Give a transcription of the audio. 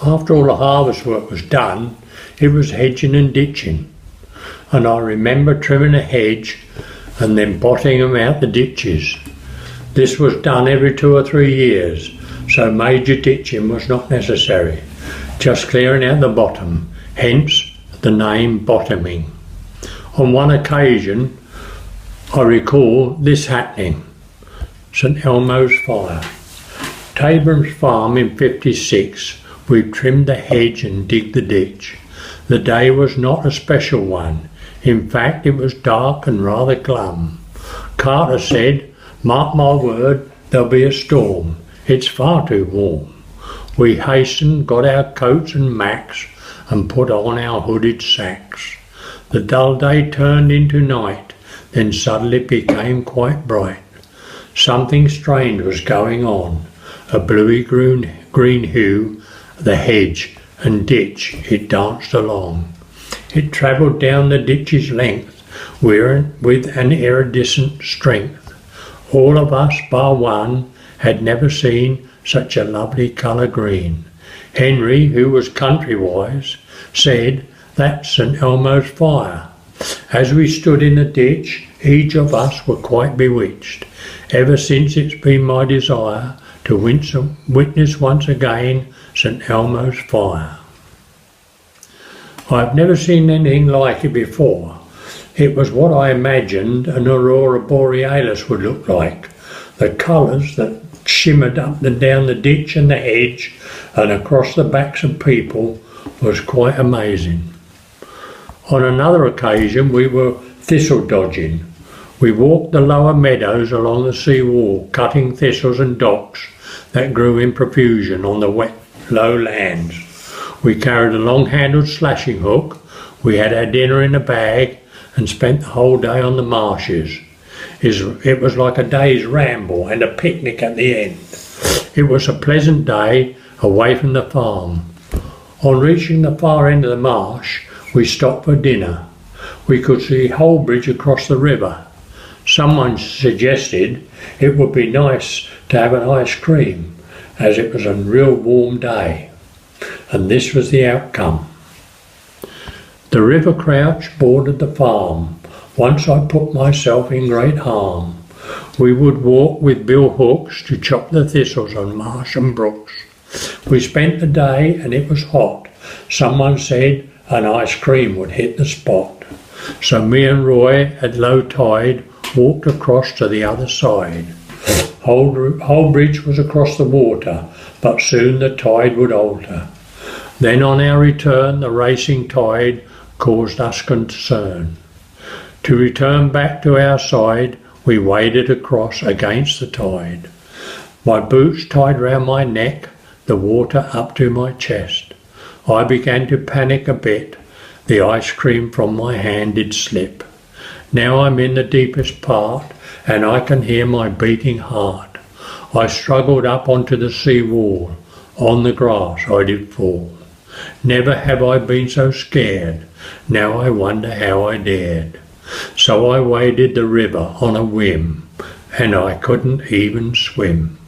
After all the harvest work was done, it was hedging and ditching, and I remember trimming a hedge and then botting them out the ditches. This was done every 2 or 3 years, so major ditching was not necessary, just clearing out the bottom, hence the name bottoming. On one occasion, I recall this happening: St Elmo's fire. Tabrum's farm in '56, we trimmed the hedge and digged the ditch. The day was not a special one. In fact, it was dark and rather glum. Carter said, "Mark my word, there'll be a storm. It's far too warm." We hastened, got our coats and macks, and put on our hooded sacks. The dull day turned into night, then suddenly became quite bright. Something strange was going on. A bluey green hue, the hedge and ditch it danced along. It travelled down the ditch's length with an iridescent strength. All of us, bar one, had never seen such a lovely colour green. Henry, who was country-wise, said, "That's St Elmo's fire." As we stood in the ditch, each of us were quite bewitched. Ever since it's been my desire to witness once again St Elmo's fire. I've never seen anything like it before. It was what I imagined an aurora borealis would look like. The colours that shimmered up and down the ditch and the hedge and across the backs of people was quite amazing. On another occasion we were thistle dodging. We walked the lower meadows along the sea wall, cutting thistles and docks that grew in profusion on the wet low lands. We carried a long-handled slashing hook. We had our dinner in a bag and spent the whole day on the marshes. It was like a day's ramble and a picnic at the end. It was a pleasant day away from the farm. On reaching the far end of the marsh, we stopped for dinner. We could see Holbridge across the river. Someone suggested it would be nice to have an ice cream, as it was a real warm day. And this was the outcome. The river crouch bordered the farm. Once I put myself in great harm. We would walk with bill hooks to chop the thistles on marsh and brooks. We spent the day and it was hot. Someone said an ice cream would hit the spot. So me and Roy at low tide walked across to the other side. Holbridge was across the water, but soon the tide would alter. Then on our return the racing tide caused us concern. To return back to our side, we waded across against the tide. My boots tied round my neck, the water up to my chest. I began to panic a bit. The ice cream from my hand did slip. Now I'm in the deepest part, and I can hear my beating heart. I struggled up onto the sea wall. On the grass I did fall. Never have I been so scared. Now I wonder how I dared. So I waded the river on a whim, and I couldn't even swim.